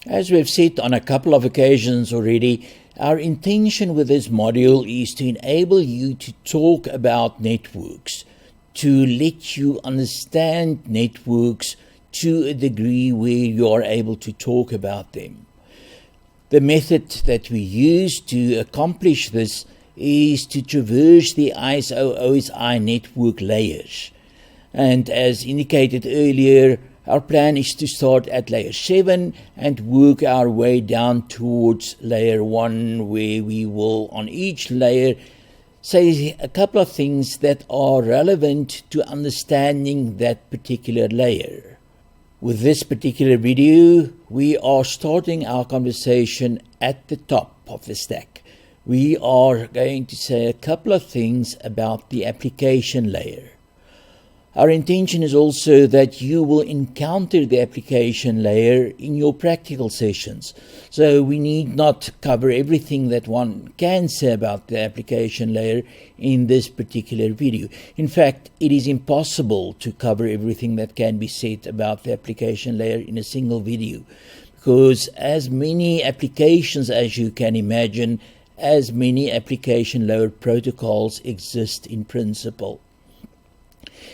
As we've said on a couple of occasions already, our intention with this module is to enable you to talk about networks, to let you understand networks to a degree where you are able to talk about them. The method that we use to accomplish this is to traverse the ISO-OSI network layers. And as indicated earlier, our plan is to start at layer 7 and work our way down towards layer 1, where we will, on each layer, say a couple of things that are relevant to understanding that particular layer. With this particular video, we are starting our conversation at the top of the stack. We are going to say a couple of things about the application layer. Our intention is also that you will encounter the application layer in your practical sessions. So we need not cover everything that one can say about the application layer in this particular video. In fact, it is impossible to cover everything that can be said about the application layer in a single video, because as many applications as you can imagine, as many application layer protocols exist in principle.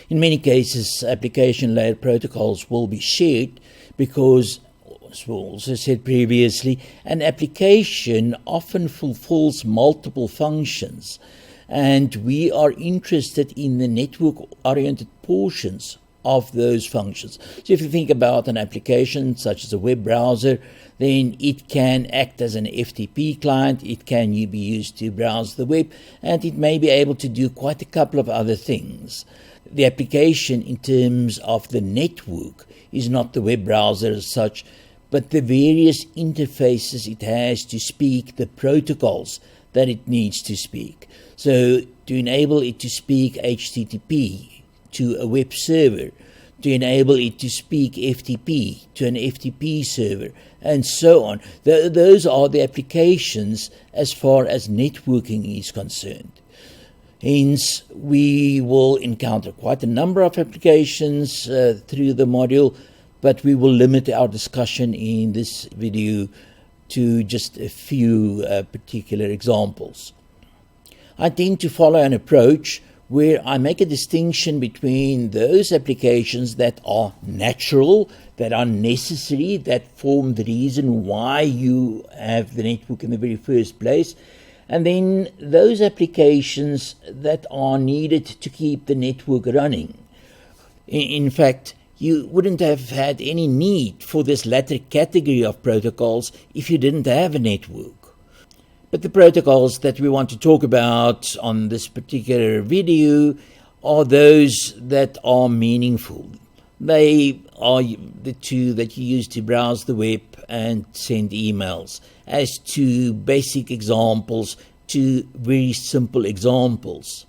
In many cases, application layer protocols will be shared because, as we also said previously, an application often fulfills multiple functions, and we are interested in the network-oriented portions of those functions. So if you think about an application such as a web browser, then it can act as an FTP client, it can be used to browse the web, and it may be able to do quite a couple of other things. The application in terms of the network is not the web browser as such, but the various interfaces it has to speak, the protocols that it needs to speak. So to enable it to speak HTTP to a web server, to enable it to speak FTP to an FTP server, and so on. Those are the applications as far as networking is concerned. Hence, we will encounter quite a number of applications through the module, but we will limit our discussion in this video to just a few particular examples. I tend to follow an approach where I make a distinction between those applications that are natural, that are necessary, that form the reason why you have the network in the very first place, and then those applications that are needed to keep the network running. In fact, you wouldn't have had any need for this latter category of protocols if you didn't have a network. But the protocols that we want to talk about on this particular video are those that are meaningful. They are the two that you use to browse the web and send emails, as two basic examples, two very simple examples.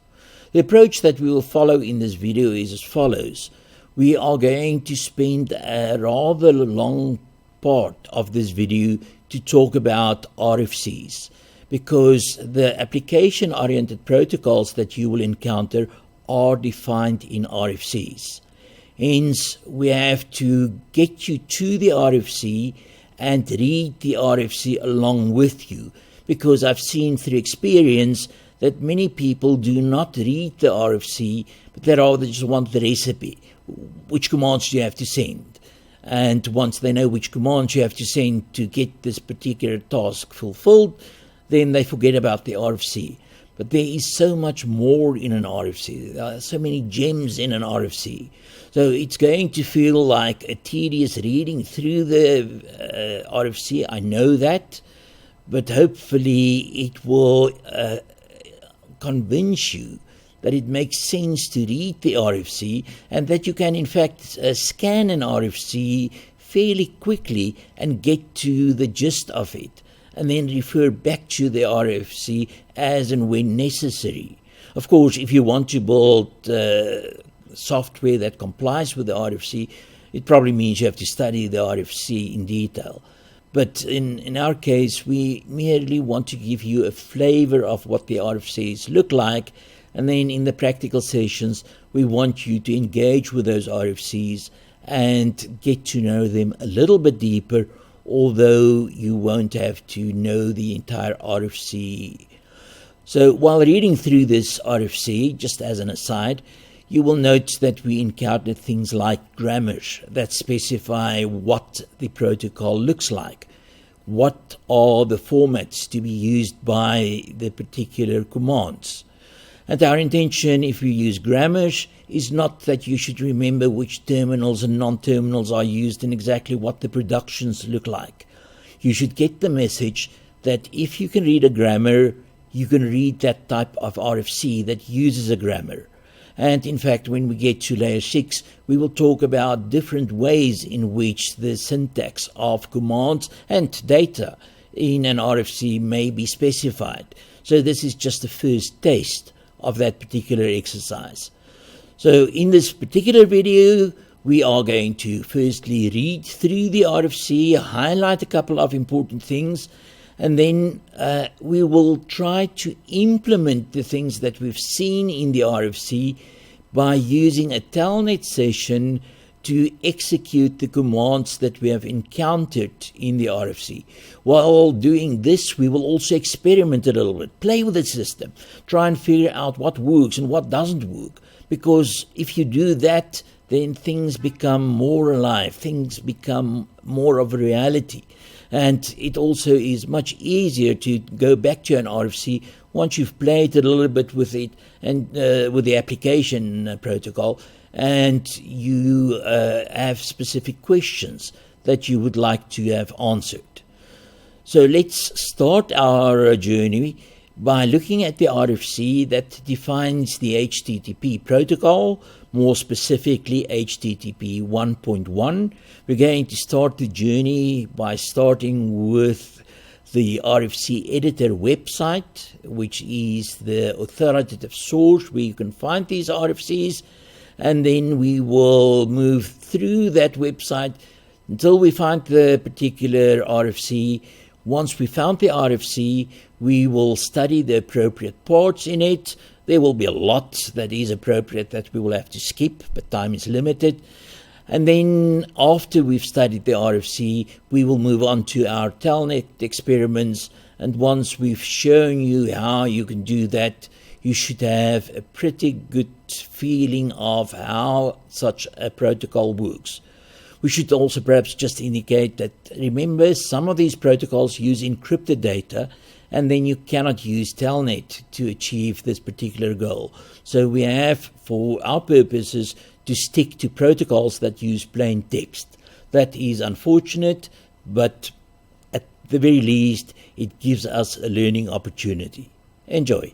The approach that we will follow in this video is as follows. We are going to spend a rather long part of this video to talk about RFCs, because the application-oriented protocols that you will encounter are defined in RFCs. Hence, we have to get you to the RFC and read the RFC along with you, because I've seen through experience that many people do not read the RFC, but they rather just want the recipe, which commands you have to send. And once they know which commands you have to send to get this particular task fulfilled, then they forget about the RFC. But there is so much more in an RFC. There are so many gems in an RFC. So it's going to feel like a tedious reading through the RFC. I know that. But hopefully it will convince you that it makes sense to read the RFC, and that you can in fact scan an RFC fairly quickly and get to the gist of it, and then refer back to the RFC as and when necessary. Of course, if you want to build software that complies with the RFC, it probably means you have to study the RFC in detail. But in our case, we merely want to give you a flavor of what the RFCs look like, and then in the practical sessions, we want you to engage with those RFCs and get to know them a little bit deeper, although you won't have to know the entire RFC. So while reading through this RFC, just as an aside, you will note that we encounter things like grammars that specify what the protocol looks like. What are the formats to be used by the particular commands? And our intention, if we use grammars, is not that you should remember which terminals and non-terminals are used and exactly what the productions look like. You should get the message that if you can read a grammar, you can read that type of RFC that uses a grammar. And in fact, when we get to layer 6, we will talk about different ways in which the syntax of commands and data in an RFC may be specified. So this is just the first taste of that particular exercise. So in this particular video, we are going to firstly read through the RFC, highlight a couple of important things, and then we will try to implement the things that we've seen in the RFC by using a Telnet session to execute the commands that we have encountered in the RFC. While doing this, we will also experiment a little bit, play with the system, try and figure out what works and what doesn't work. Because if you do that, then things become more alive, things become more of a reality. And it also is much easier to go back to an RFC once you've played a little bit with it and with the application protocol, and you have specific questions that you would like to have answered. So let's start our journey by looking at the RFC that defines the HTTP protocol, more specifically HTTP 1.1. We're going to start the journey by starting with the Rfc Editor website, which is the authoritative source where you can find these RFCs, and then we will move through that website until we find the particular RFC. Once we found the RFC, we will study the appropriate parts in it. There will be a lot that is appropriate that we will have to skip, but time is limited. And then after we've studied the RFC, we will move on to our Telnet experiments. And once we've shown you how you can do that, you should have a pretty good feeling of how such a protocol works. We should also perhaps just indicate that, remember, some of these protocols use encrypted data, and then you cannot use Telnet to achieve this particular goal. So we have, for our purposes, to stick to protocols that use plain text. That is unfortunate, but at the very least, it gives us a learning opportunity. Enjoy.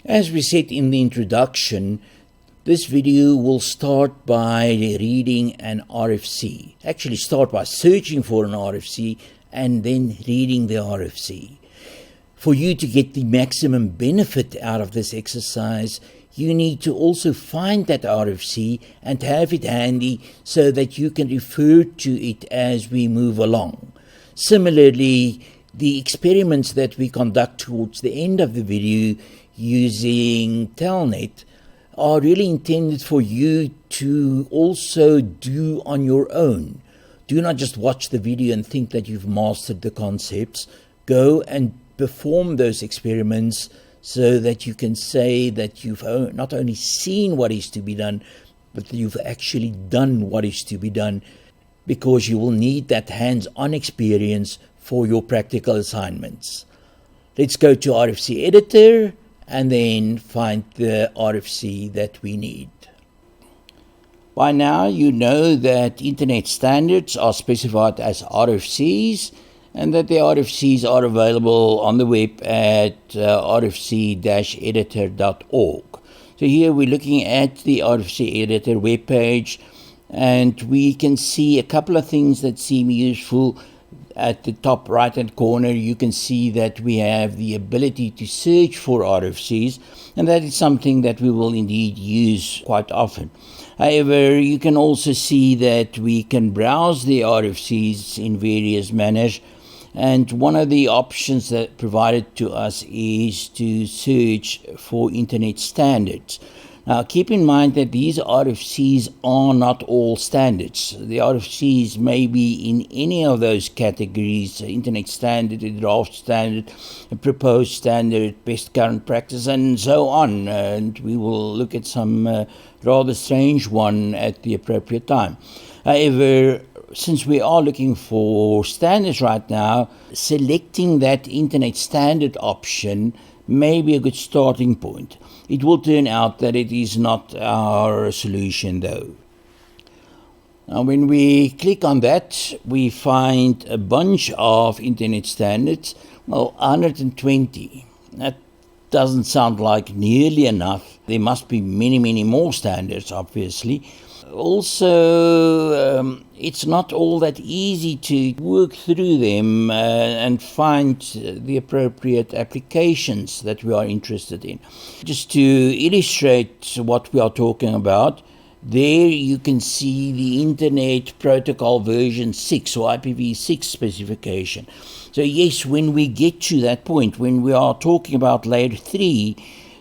As we said in the introduction, this video will start by reading an RFC. Actually start by searching for an RFC and then reading the RFC. For you to get the maximum benefit out of this exercise, you need to also find that RFC and have it handy so that you can refer to it as we move along. Similarly, the experiments that we conduct towards the end of the video using Telnet are really intended for you to also do on your own. Do not just watch the video and think that you've mastered the concepts. Go and perform those experiments so that you can say that you've not only seen what is to be done, but you've actually done what is to be done, because you will need that hands-on experience for your practical assignments. Let's go to Rfc Editor and then find the RFC that we need. By now you know that Internet standards are specified as RFCs, and that the RFCs are available on the web at rfc-editor.org. So here we're looking at the Rfc Editor webpage, and we can see a couple of things that seem useful. At the top right-hand corner, you can see that we have the ability to search for RFCs, and that is something that we will indeed use quite often. However, you can also see that we can browse the RFCs in various manners, and one of the options that provided to us is to search for internet standards. Now, keep in mind that these RFCs are not all standards. The RFCs may be in any of those categories: internet standard, a draft standard, a proposed standard, best current practice, and so on. And we will look at some rather strange one at the appropriate time. However, since we are looking for standards right now, selecting that internet standard option may be a good starting point. It will turn out that it is not our solution, though. Now, when we click on that, we find a bunch of internet standards, 120. That doesn't sound like nearly enough. There must be many, many more standards, obviously. Also, it's not all that easy to work through them and find the appropriate applications that we are interested in. Just to illustrate what we are talking about, there you can see the Internet Protocol version 6 or IPv6 specification. So yes, when we get to that point, when we are talking about layer 3,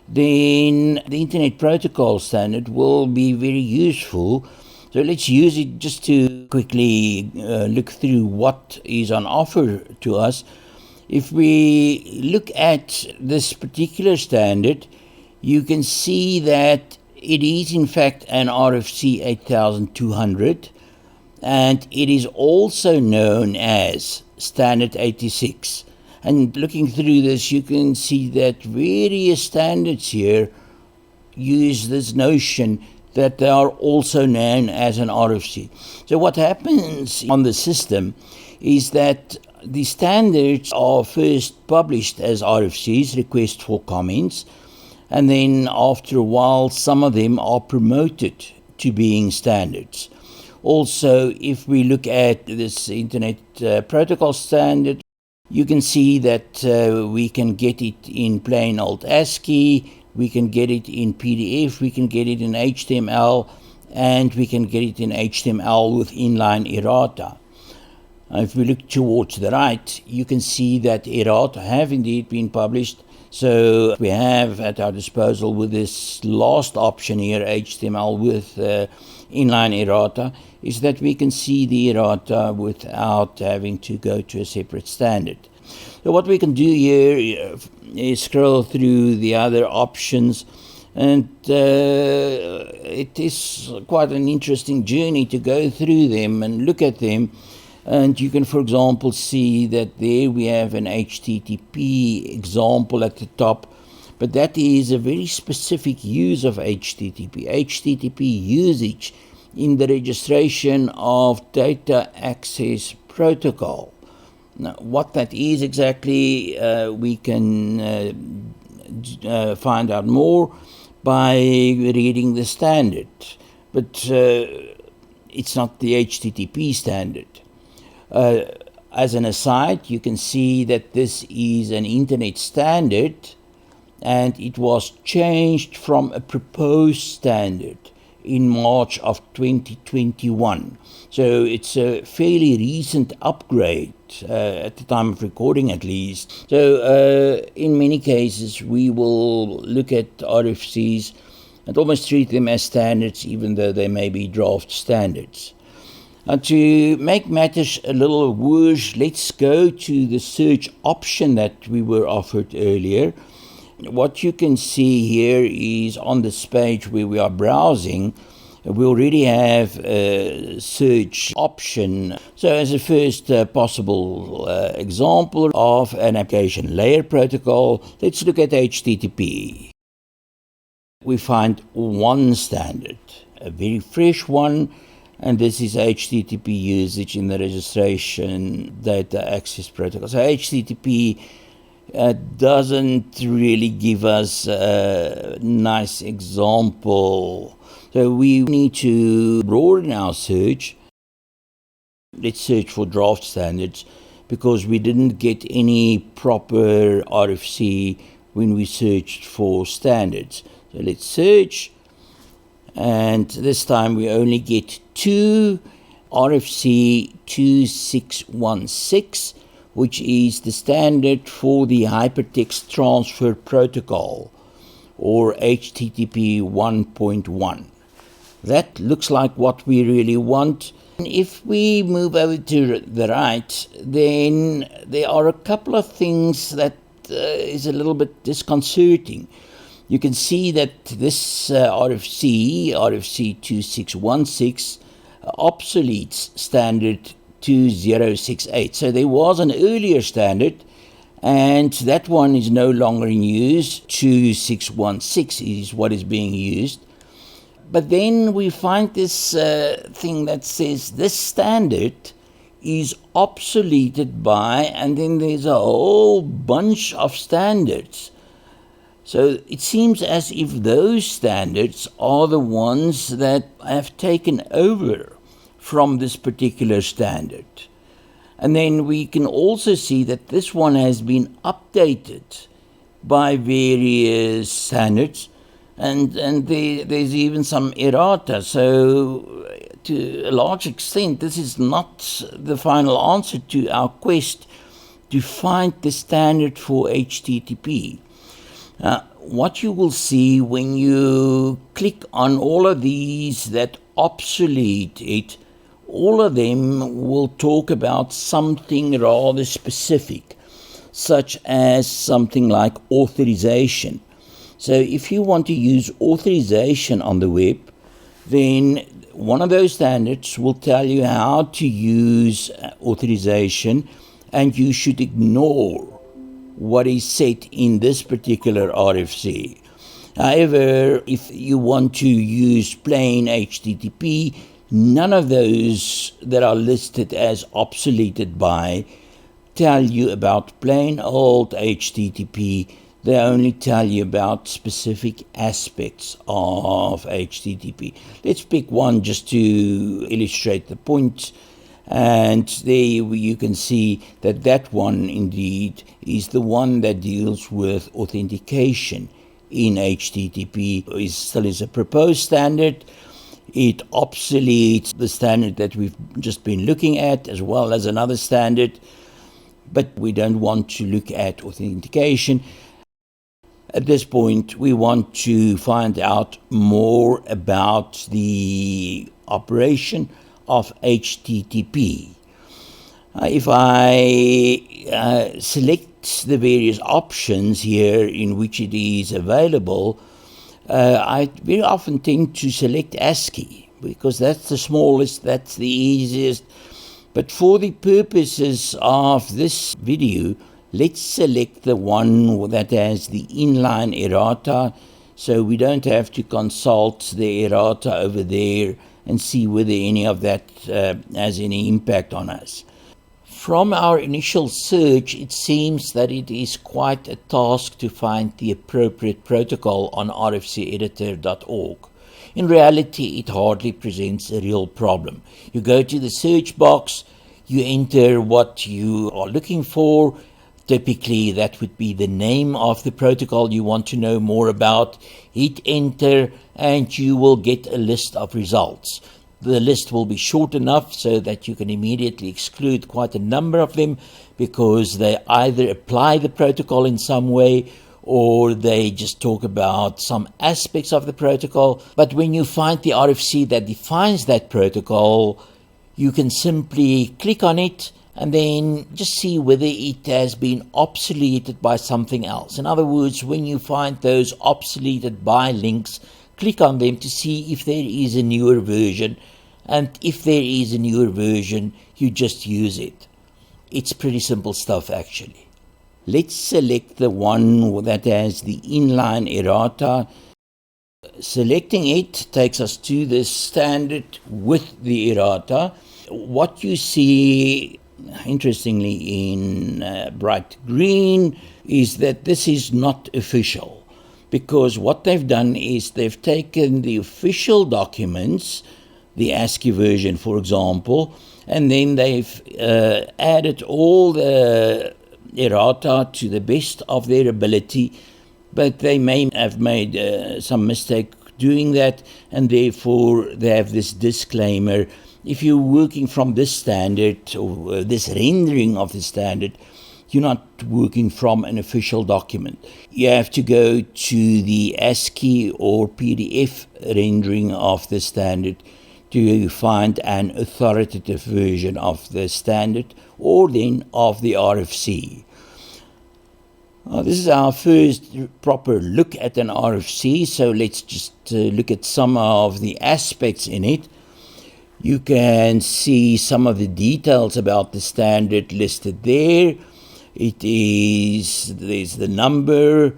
then the Internet Protocol standard will be very useful. So let's use it just to quickly look through what is on offer to us. If we look at this particular standard, you can see that it is in fact an RFC 8200, and it is also known as Standard 86. And looking through this, you can see that various standards here use this notion that they are also known as an RFC. So what happens on the system is that the standards are first published as RFCs, request for comments, and then after a while, some of them are promoted to being standards. Also, if we look at this Internet Protocol standard, you can see that we can get it in plain old ASCII, we can get it in PDF, we can get it in HTML, and we can get it in HTML with inline errata. If we look towards the right, you can see that errata have indeed been published. So we have at our disposal with this last option here, HTML with inline errata, is that we can see the errata without having to go to a separate standard. So what we can do here is scroll through the other options, and it is quite an interesting journey to go through them and look at them. And you can, for example, see that there we have an HTTP example at the top, but that is a very specific use of HTTP usage in the registration of data access protocol. Now, what that is exactly, we can find out more by reading the standard, but it's not the HTTP standard. As an aside, you can see that this is an internet standard, and it was changed from a proposed standard in March of 2021. So it's a fairly recent upgrade at the time of recording, at least. So in many cases, we will look at RFCs and almost treat them as standards, even though they may be draft standards. To make matters a little worse, let's go to the search option that we were offered earlier. What you can see here is on this page where we are browsing, we already have a search option. So as a first possible example of an application layer protocol, let's look at HTTP. We find one standard, a very fresh one, and this is HTTP usage in the registration data access protocol. So HTTP doesn't really give us a nice example. So we need to broaden our search. Let's search for draft standards, because we didn't get any proper RFC when we searched for standards. So let's search. And this time we only get two RFC 2616, which is the standard for the Hypertext Transfer Protocol, or HTTP 1.1. That looks like what we really want. If we move over to the right, then there are a couple of things that is a little bit disconcerting. You can see that this RFC 2616, obsoletes standard 2068. So there was an earlier standard, and that one is no longer in use. 2616 is what is being used. But then we find this thing that says this standard is obsoleted by, and then there's a whole bunch of standards. So it seems as if those standards are the ones that have taken over from this particular standard. And then we can also see that this one has been updated by various standards, and there's even some errata. So to a large extent, this is not the final answer to our quest to find the standard for HTTP. What you will see when you click on all of these that obsolete it, all of them will talk about something rather specific, such as something like authorization. So if you want to use authorization on the web, then one of those standards will tell you how to use authorization, and you should ignore what is set in this particular RFC. However, if you want to use plain HTTP, none of those that are listed as obsoleted by tell you about plain old HTTP. They only tell you about specific aspects of HTTP. Let's pick one just to illustrate the point. And there you can see that that one indeed is the one that deals with authentication in HTTP. It still is a proposed standard. It obsoletes the standard that we've just been looking at, as well as another standard. But we don't want to look at authentication. At this point, we want to find out more about the operation of HTTP. If I select the various options here in which it is available, I very often tend to select ASCII because that's the smallest, that's the easiest. But for the purposes of this video, let's select the one that has the inline errata, so we don't have to consult the errata over there and see whether any of that has any impact on us. From our initial search, it seems that it is quite a task to find the appropriate protocol on rfceditor.org. In reality, it hardly presents a real problem. You go to the search box, you enter what you are looking for. Typically, that would be the name of the protocol you want to know more about. Hit enter, and you will get a list of results. The list will be short enough so that you can immediately exclude quite a number of them, because they either apply the protocol in some way or they just talk about some aspects of the protocol. But when you find the RFC that defines that protocol, you can simply click on it and then just see whether it has been obsoleted by something else. In other words, when you find those obsoleted by links, click on them to see if there is a newer version. And if there is a newer version, you just use it. It's pretty simple stuff, actually. Let's select the one that has the inline errata. Selecting it takes us to the standard with the errata. What you see, interestingly, in bright green is that this is not official, because what they've done is they've taken the official documents, the ASCII version, for example, and then they've added all the errata to the best of their ability, but they may have made some mistake doing that, and therefore they have this disclaimer. If you're working from this standard or this rendering of the standard, you're not working from an official document. You have to go to the ASCII or PDF rendering of the standard to find an authoritative version of the standard or then of the RFC. This is our first proper look at an RFC, so let's just look at some of the aspects in it. You can see some of the details about the standard listed there. There's the number,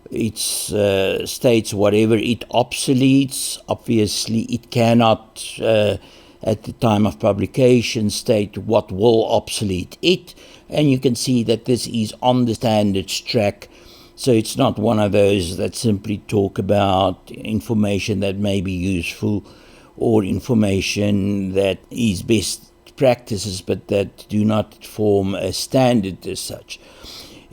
it states whatever it obsoletes. Obviously, it cannot, at the time of publication, state what will obsolete it. And you can see that this is on the standards track. So it's not one of those that simply talk about information that may be useful or information that is best practices, but that do not form a standard as such.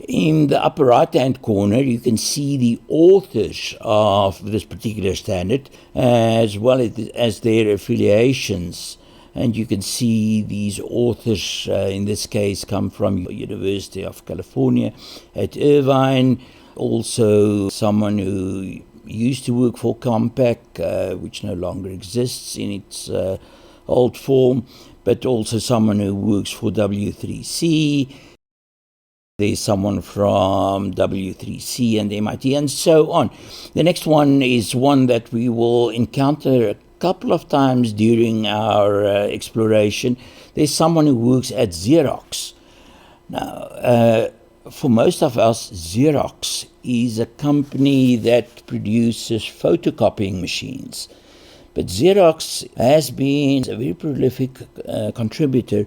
In the upper right-hand corner, you can see the authors of this particular standard, as well as their affiliations. And you can see these authors, in this case, come from University of California at Irvine. Also, someone who used to work for Compaq, which no longer exists in its old form, but also someone who works for W3C. There's someone from W3C and MIT, and so on. The next one is one that we will encounter a couple of times during our exploration. There's someone who works at Xerox. Now, for most of us, Xerox is a company that produces photocopying machines. But Xerox has been a very prolific contributor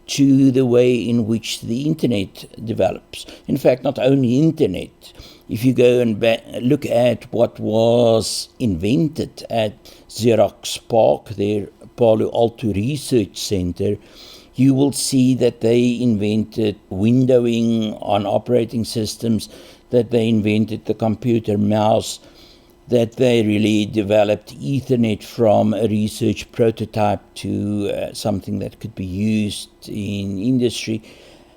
to the way in which the internet develops. In fact, not only internet. If you go and look at what was invented at Xerox PARC, their Palo Alto Research Center, you will see that they invented windowing on operating systems, that they invented the computer mouse, that they really developed Ethernet from a research prototype to something that could be used in industry,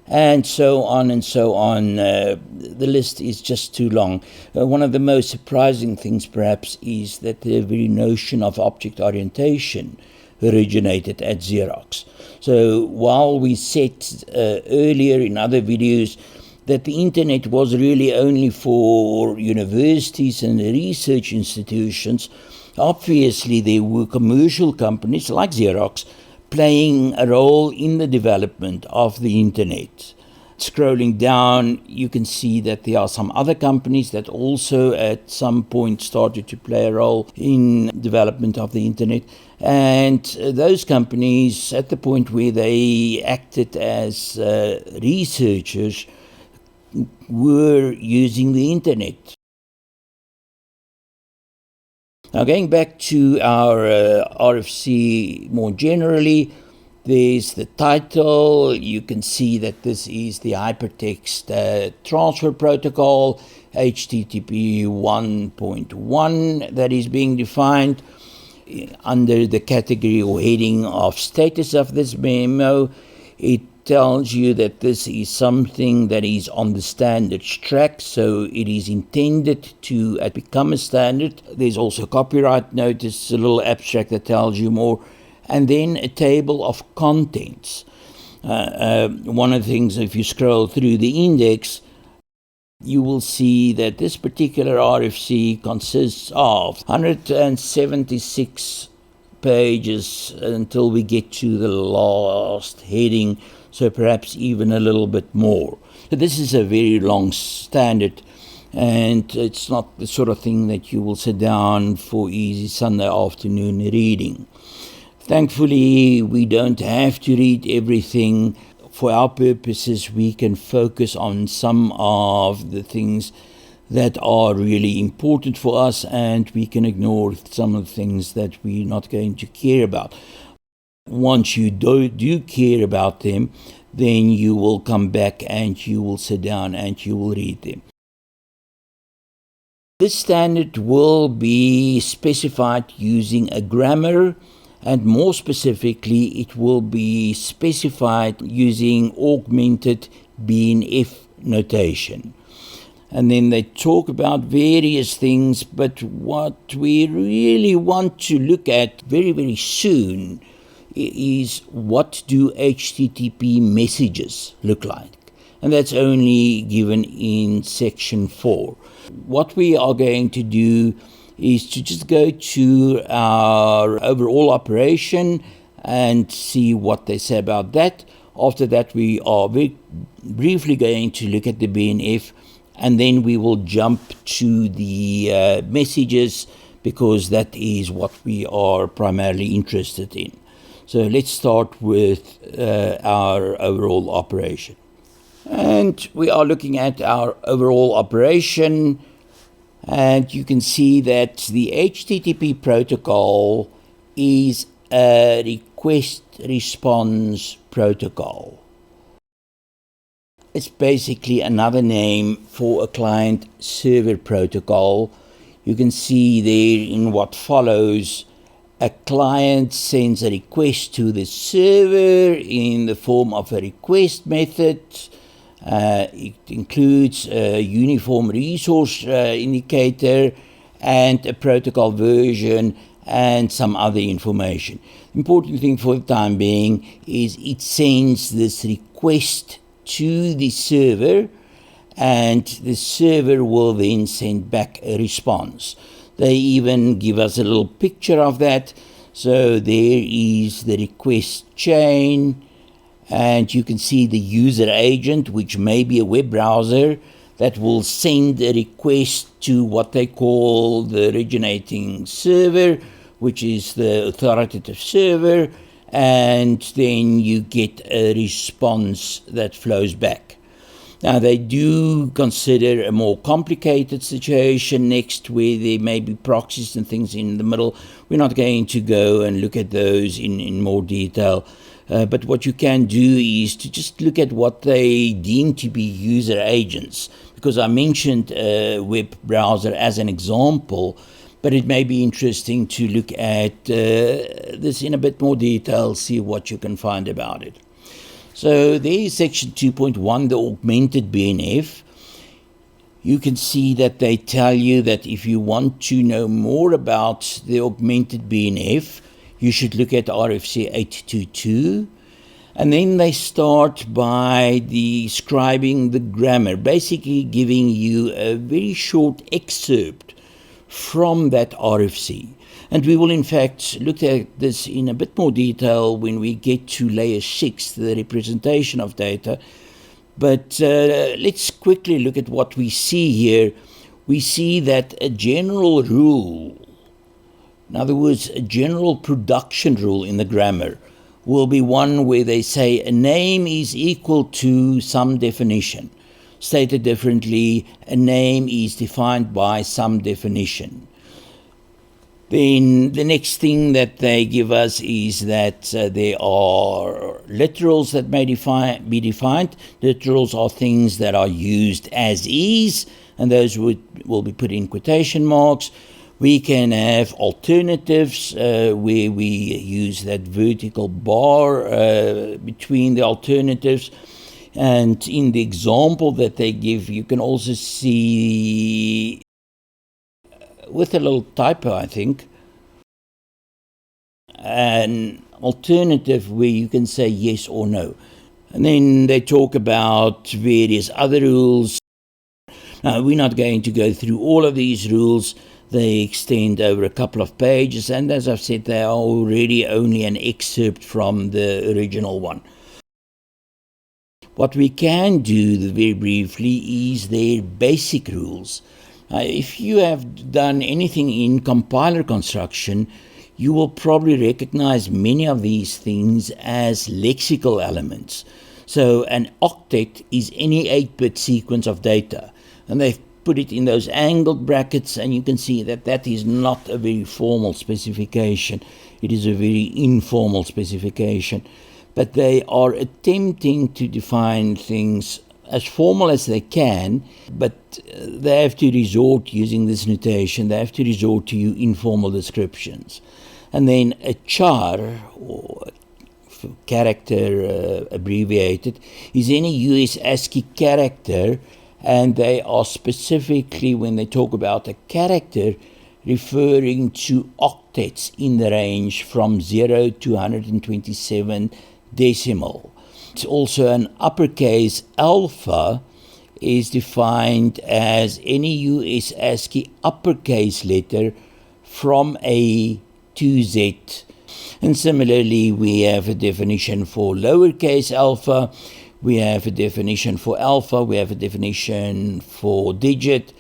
and so on and so on. The list is just too long. One of the most surprising things, perhaps, is that the very notion of object orientation originated at Xerox. So while we said earlier in other videos that the internet was really only for universities and research institutions, obviously there were commercial companies like Xerox playing a role in the development of the internet. Scrolling down, you can see that there are some other companies that also at some point started to play a role in development of the internet. And those companies, at the point where they acted as researchers, were using the internet. Now, going back to our RFC more generally, there's the title. You can see that this is the Hypertext Transfer Protocol, HTTP 1.1, that is being defined under the category or heading of status of this memo. It tells you that this is something that is on the standards track, so it is intended to become a standard. There's also a copyright notice, a little abstract that tells you more, and then a table of contents. One of the things, if you scroll through the index, you will see that this particular RFC consists of 176 pages until we get to the last heading, so perhaps even a little bit more. So this is a very long standard, and it's not the sort of thing that you will sit down for easy Sunday afternoon reading. Thankfully, we don't have to read everything. For our purposes, we can focus on some of the things that are really important for us, and we can ignore some of the things that we're not going to care about. Once you do care about them, then you will come back and you will sit down and you will read them. This standard will be specified using a grammar, and more specifically, it will be specified using Augmented Bnf notation. And then they talk about various things, but what we really want to look at very, very soon is what do HTTP messages look like? And that's only given in section 4. What we are going to do is to just go to our overall operation and see what they say about that. After that, we are very briefly going to look at the BNF, and then we will jump to the messages, because that is what we are primarily interested in. So let's start with our overall operation. And we are looking at our overall operation, and you can see that the HTTP protocol is a request-response protocol. It's basically another name for a client-server protocol. You can see there in what follows, a client sends a request to the server in the form of a request method. It includes a uniform resource indicator and a protocol version and some other information. The important thing for the time being is it sends this request to the server, and the server will then send back a response. They even give us a little picture of that. So there is the request chain, and you can see the user agent, which may be a web browser, that will send a request to what they call the originating server, which is the authoritative server, and then you get a response that flows back. Now, they do consider a more complicated situation next, where there may be proxies and things in the middle. We're not going to go and look at those in more detail. But what you can do is to just look at what they deem to be user agents, because I mentioned a web browser as an example, but it may be interesting to look at this in a bit more detail, see what you can find about it. So there is section 2.1, the Augmented Bnf. You can see that they tell you that if you want to know more about the Augmented Bnf, you should look at RFC 822. And then they start by describing the grammar, basically giving you a very short excerpt from that RFC. And we will, in fact, look at this in a bit more detail when we get to layer 6, the representation of data. But let's quickly look at what we see here. We see that a general rule, in other words, a general production rule in the grammar, will be one where they say a name is equal to some definition. Stated differently, a name is defined by some definition. Then the next thing that they give us is that there are literals that may be defined. Literals are things that are used as is, and those will be put in quotation marks. We can have alternatives where we use that vertical bar between the alternatives. And in the example that they give, you can also see, with a little typo, I think, an alternative where you can say yes or no. And then they talk about various other rules. Now, we're not going to go through all of these rules. They extend over a couple of pages, and as I've said, they are already only an excerpt from the original one. What we can do very briefly is their basic rules. If you have done anything in compiler construction, you will probably recognize many of these things as lexical elements. So an octet is any 8-bit sequence of data, and they've put it in those angled brackets, and you can see that that is not a very formal specification. It is a very informal specification. But they are attempting to define things as formal as they can, but they have to resort, using this notation, they have to resort to informal descriptions. And then a char, or character abbreviated, is any US ASCII character, and they are specifically, when they talk about a character, referring to octets in the range from 0 to 127 decimal. It's also an uppercase alpha is defined as any US ASCII uppercase letter from A to Z. And similarly, we have a definition for lowercase alpha, we have a definition for alpha, we have a definition for digit,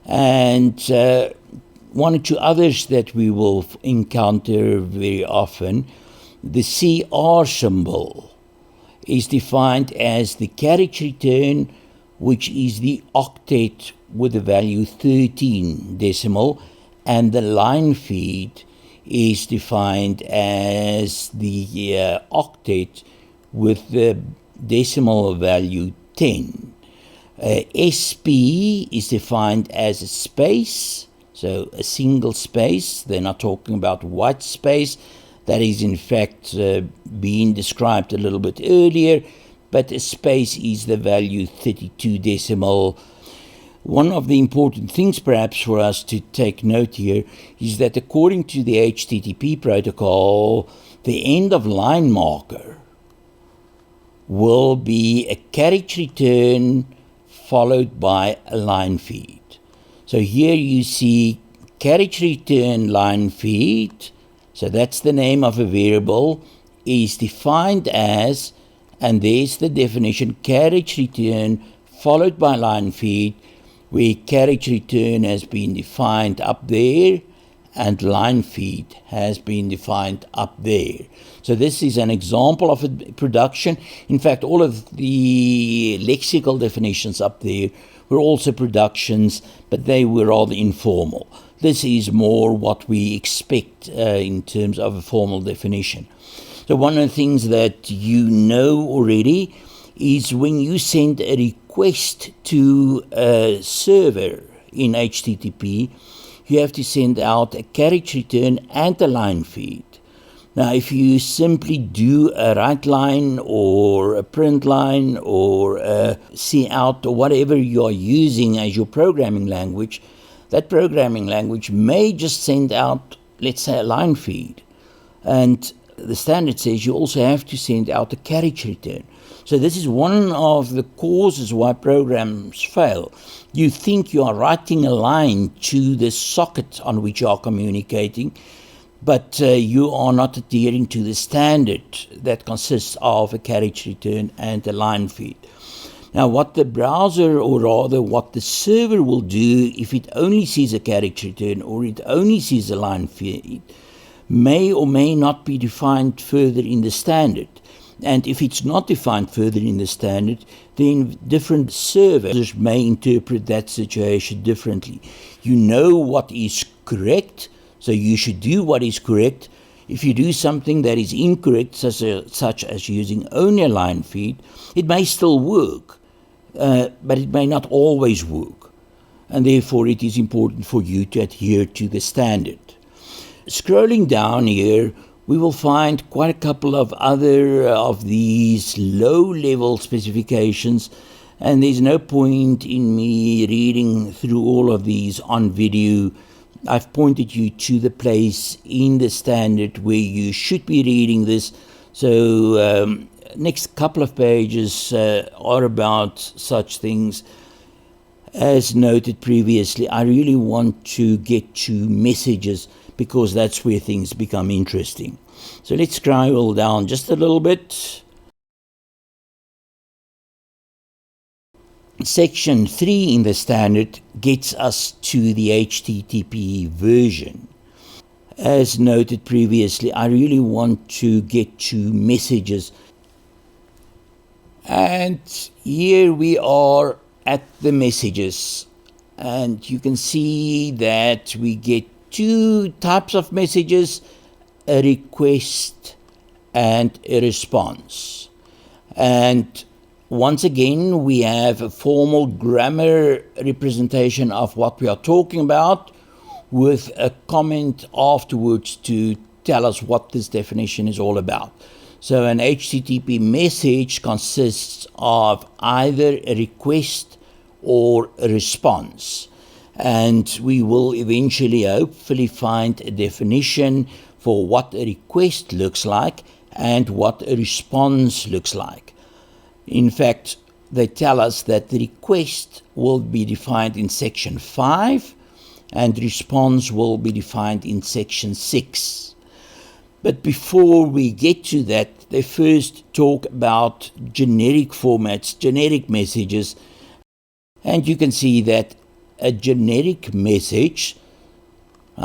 and one or two others that we will encounter very often. The CR symbol is defined as the carriage return, which is the octet with the value 13 decimal, and the line feed is defined as the octet with the decimal value 10. SP is defined as a space, so a single space. They're not talking about white space. That is, in fact, being described a little bit earlier, but a space is the value 32 decimal. One of the important things, perhaps, for us to take note here is that according to the HTTP protocol, the end of line marker will be a carriage return followed by a line feed. So here you see carriage return line feed. So that's the name of a variable, is defined as, and there's the definition, carriage return followed by line feed, where carriage return has been defined up there and line feed has been defined up there. So this is an example of a production. In fact, all of the lexical definitions up there were also productions, but they were rather informal. This is more what we expect in terms of a formal definition. So one of the things that you know already is when you send a request to a server in HTTP, you have to send out a carriage return and a line feed. Now, if you simply do a write line or a print line or a cout or whatever you are using as your programming language, that programming language may just send out, let's say, a line feed. And the standard says you also have to send out a carriage return. So this is one of the causes why programs fail. You think you are writing a line to the socket on which you are communicating, but you are not adhering to the standard that consists of a carriage return and a line feed. Now, what the browser, or rather what the server will do if it only sees a carriage return or it only sees a line feed, may or may not be defined further in the standard. And if it's not defined further in the standard, then different servers may interpret that situation differently. You know what is correct, so you should do what is correct. If you do something that is incorrect, such as using only a line feed, it may still work, but it may not always work. And therefore, it is important for you to adhere to the standard. Scrolling down here, we will find quite a couple of other of these low-level specifications, and there's no point in me reading through all of these on video. I've pointed you to the place in the standard where you should be reading this. So next couple of pages are about such things. As noted previously, I really want to get to messages, because that's where things become interesting. So let's scroll down just a little bit. Section 3 in the standard gets us to the HTTP version. As noted previously, I really want to get to messages. And here we are at the messages. And you can see that we get two types of messages: a request and a response. And once again, we have a formal grammar representation of what we are talking about with a comment afterwards to tell us what this definition is all about. So an HTTP message consists of either a request or a response. And we will eventually, hopefully, find a definition for what a request looks like and what a response looks like. In fact, they tell us that the request will be defined in section 5 and response will be defined in section 6. But before we get to that, they first talk about generic formats, generic messages, and you can see that a generic message,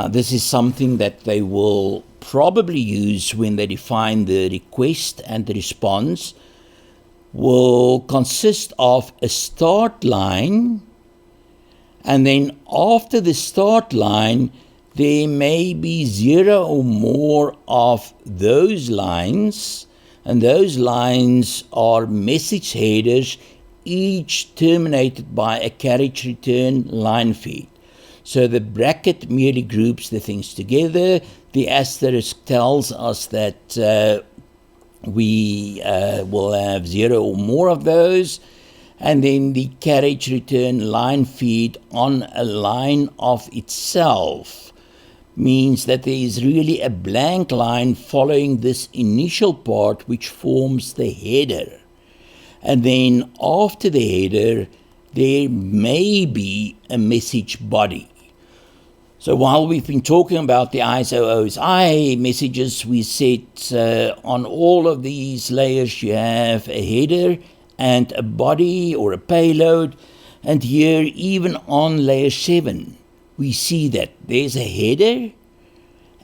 this is something that they will probably use when they define the request and the response, will consist of a start line, and then after the start line, there may be 0 or more of those lines, and those lines are message headers, each terminated by a carriage return line feed. So the bracket merely groups the things together. The asterisk tells us that we will have 0 or more of those. And then the carriage return line feed on a line of itself means that there is really a blank line following this initial part which forms the header. And then after the header, there may be a message body. So while we've been talking about the ISO-OSI messages, we said on all of these layers you have a header and a body or a payload. And here, even on layer 7, we see that there's a header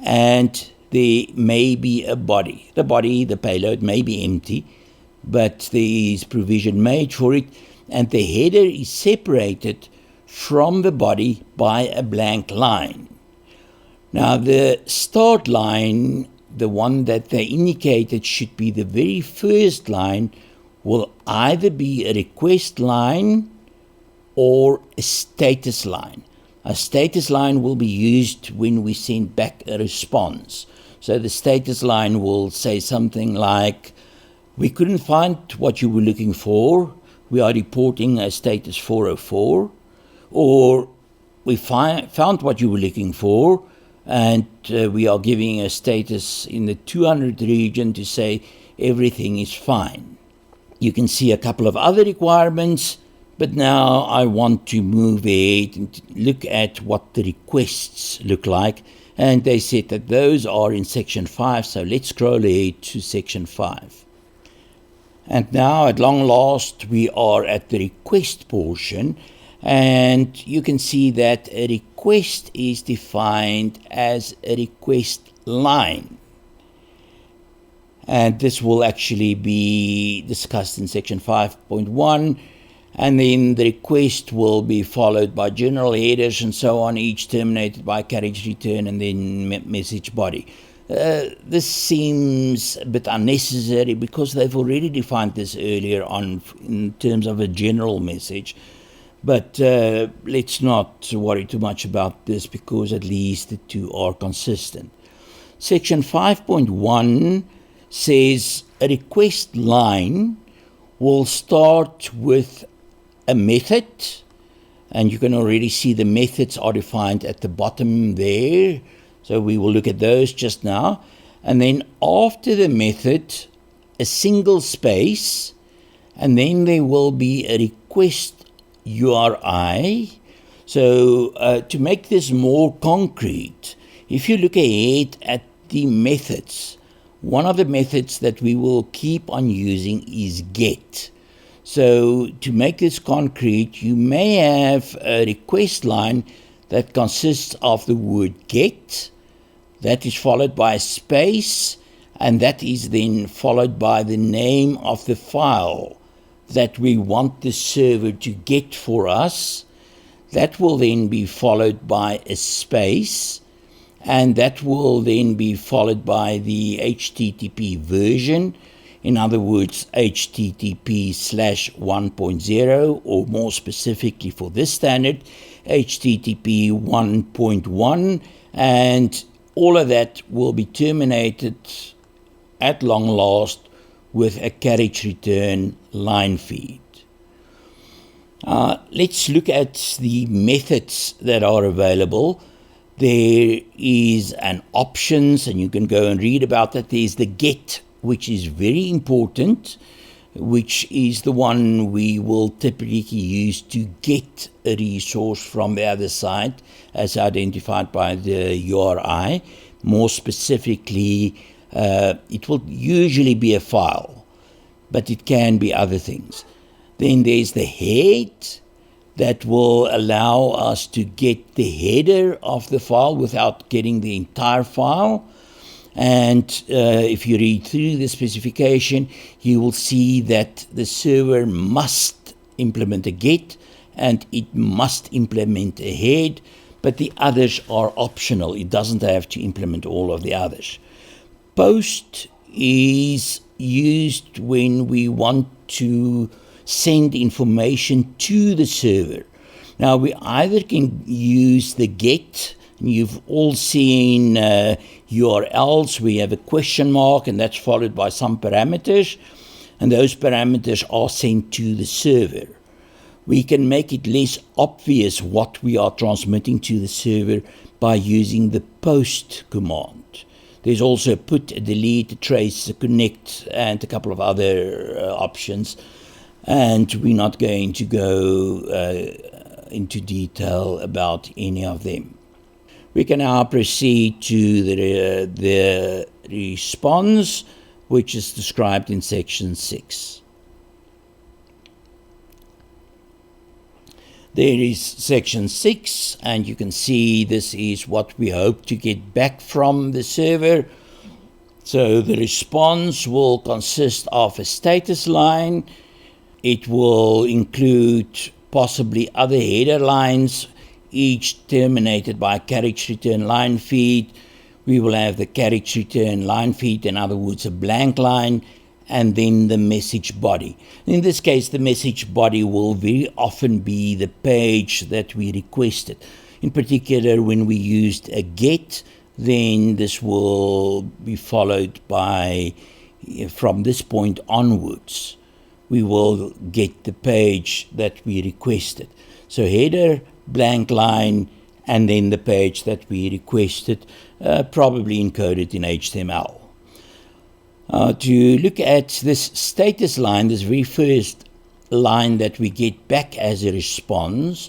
and there may be a body. The body, the payload, may be empty, but there is provision made for it, and the header is separated from the body by a blank line. Now, the start line, the one that they indicated should be the very first line, will either be a request line or a status line. A status line will be used when we send back a response. So the status line will say something like, we couldn't find what you were looking for, we are reporting a status 404, or we found what you were looking for, and we are giving a status in the 200 region to say everything is fine. You can see a couple of other requirements, but now I want to move ahead and look at what the requests look like. And they said that those are in section 5, so let's scroll ahead to section 5. And now, at long last, we are at the request portion, and you can see that a request is defined as a request line. And this will actually be discussed in section 5.1, and then the request will be followed by general headers and so on, each terminated by carriage return and then message body. This seems a bit unnecessary because they've already defined this earlier on in terms of a general message. But let's not worry too much about this because at least the two are consistent. Section 5.1 says a request line will start with a method, and you can already see the methods are defined at the bottom there. So we will look at those just now. And then after the method, a single space, and then there will be a request URI. So to make this more concrete, if you look ahead at the methods, one of the methods that we will keep on using is get. So to make this concrete, you may have a request line that consists of the word get, that is followed by a space, and that is then followed by the name of the file that we want the server to get for us. That will then be followed by a space, and that will then be followed by the HTTP version. in other words, HTTP/1.0, or more specifically for this standard, HTTP 1.1, and all of that will be terminated at long last with a carriage return line feed. Let's look at the methods that are available. There is an options, and you can go and read about that. There's the get, which is very important, which is the one we will typically use to get a resource from the other side as identified by the URI. More specifically, it will usually be a file, but it can be other things. Then there's the head that will allow us to get the header of the file without getting the entire file. And if you read through the specification, you will see that the server must implement a get and it must implement a head, but the others are optional. It doesn't have to implement all of the others. Post is used when we want to send information to the server. Now, we either can use the get. You've all seen URLs. We have a question mark, and that's followed by some parameters, and those parameters are sent to the server. We can make it less obvious what we are transmitting to the server by using the post command. There's also a put, a delete, a trace, a connect, and a couple of other options, and we're not going to go into detail about any of them. We can now proceed to the response, which is described in section 6. There is section 6, and you can see this is what we hope to get back from the server. So the response will consist of a status line. It will include possibly other header lines, each terminated by a carriage return line feed. We will have the carriage return line feed, in other words, a blank line, and then the message body. In this case, the message body will very often be the page that we requested. In particular, when we used a get, then this will be followed by, from this point onwards, we will get the page that we requested. So header, blank line, and then the page that we requested, probably encoded in HTML. To look at this status line, this very first line that we get back as a response,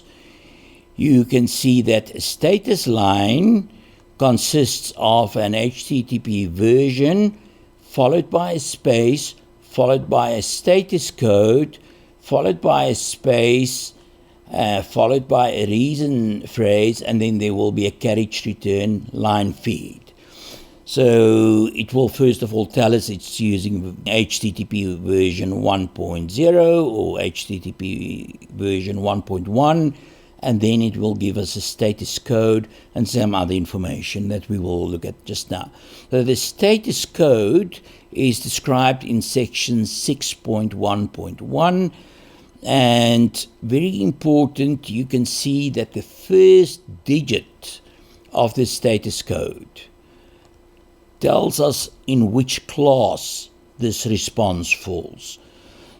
you can see that a status line consists of an HTTP version followed by a space, followed by a status code, followed by a space, followed by a reason phrase, and then there will be a carriage return line feed. So it will first of all tell us it's using HTTP version 1.0 or HTTP version 1.1, and then it will give us a status code and some other information that we will look at just now. So the status code is described in section 6.1.1, and very important, you can see that the first digit of the status code tells us in which class this response falls.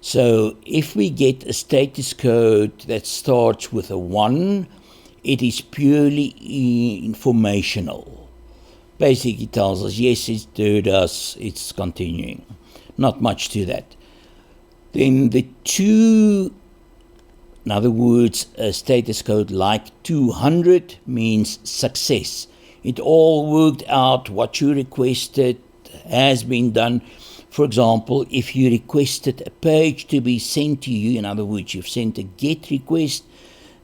So if we get a status code that starts with a 1, it is purely informational. Basically it tells us, yes, it heard us, it's continuing. Not much to that. Then the 2, in other words, a status code like 200 means success. It all worked out, what you requested has been done. For example, if you requested a page to be sent to you, in other words, you've sent a GET request,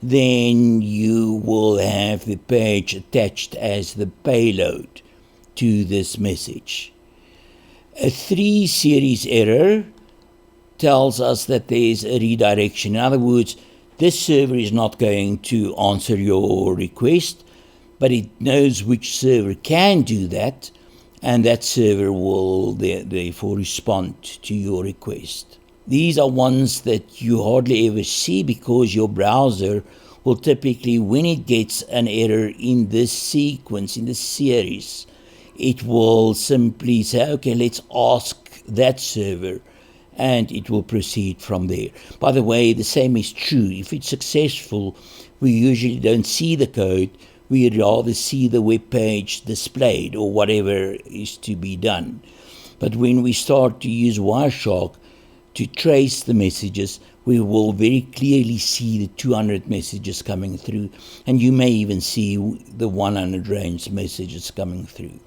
then you will have the page attached as the payload to this message. A 3 series error tells us that there is a redirection. In other words, this server is not going to answer your request, but it knows which server can do that, and that server will therefore respond to your request. These are ones that you hardly ever see because your browser will typically, when it gets an error in this sequence, in this series, it will simply say, okay, let's ask that server, and it will proceed from there. By the way, the same is true. If it's successful, we usually don't see the code. We'd rather see the web page displayed or whatever is to be done. But when we start to use Wireshark to trace the messages, we will very clearly see the 200 messages coming through, and you may even see the 100 range messages coming through.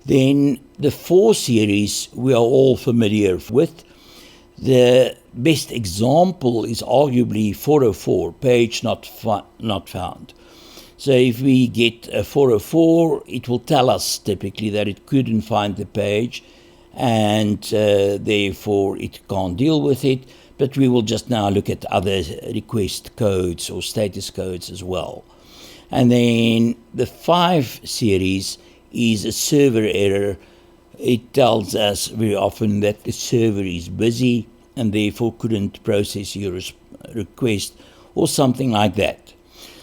Then the 4 series we are all familiar with. The best example is arguably 404, page not found. So if we get a 404, it will tell us typically that it couldn't find the page, and therefore it can't deal with it. But we will just now look at other request codes or status codes as well. And then the 5 series is a server error. It tells us very often that the server is busy and therefore couldn't process your request or something like that.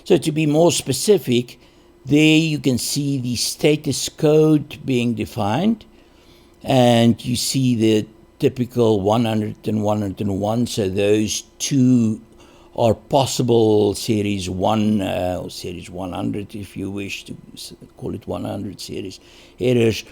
So to be more specific, there you can see the status code being defined, and you see the typical 100 and 101. So those two are possible series 1 or series 100, if you wish to call it 100 series errors.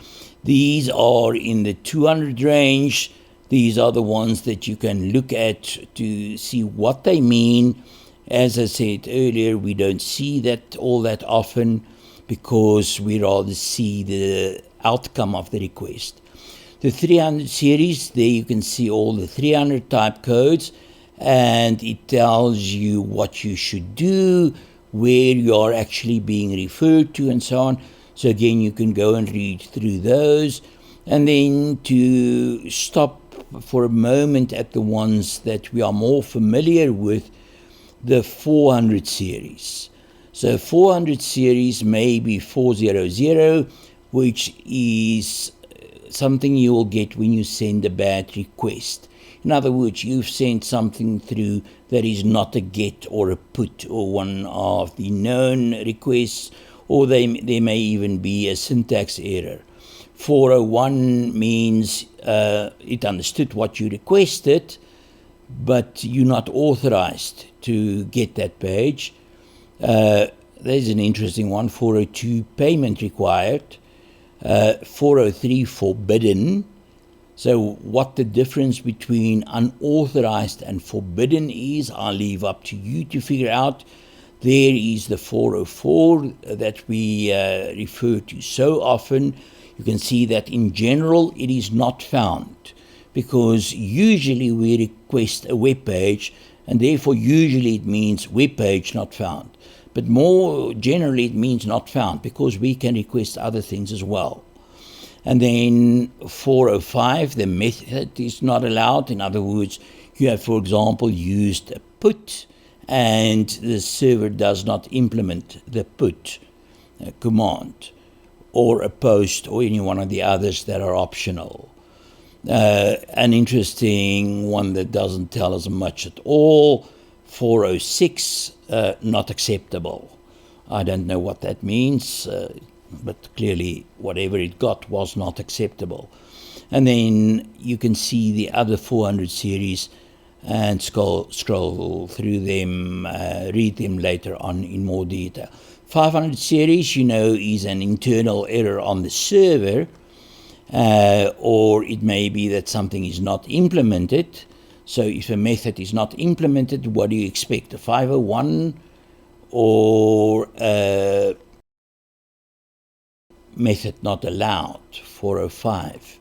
These are in the 200 range. These are the ones that you can look at to see what they mean. As I said earlier, we don't see that all that often because we rather see the outcome of the request. The 300 series, there you can see all the 300 type codes, and it tells you what you should do, where you are actually being referred to, and so on. So again, you can go and read through those. And then to stop for a moment at the ones that we are more familiar with, the 400 series. So 400 series may be 400, which is something you will get when you send a bad request. In other words, you've sent something through that is not a get or a put or one of the known requests, or there may even be a syntax error. 401 means it understood what you requested, but you're not authorized to get that page. There's an interesting one, 402, payment required. 403, forbidden. So what the difference between unauthorized and forbidden is, I'll leave up to you to figure out. There is the 404 that we refer to so often. You can see that in general it is not found, because usually we request a web page, and therefore usually it means web page not found. But more generally it means not found, because we can request other things as well. And then 405, the method is not allowed. In other words, you have, for example, used a put, and the server does not implement the put command, or a post, or any one of the others that are optional. An interesting one that doesn't tell us much at all, 406, not acceptable. I don't know what that means, but clearly whatever it got was not acceptable. And then you can see the other 400 series and scroll through them, read them later on in more detail. 500 series, is an internal error on the server, or it may be that something is not implemented. So if a method is not implemented, what do you expect? A 501 or a method not allowed, 405,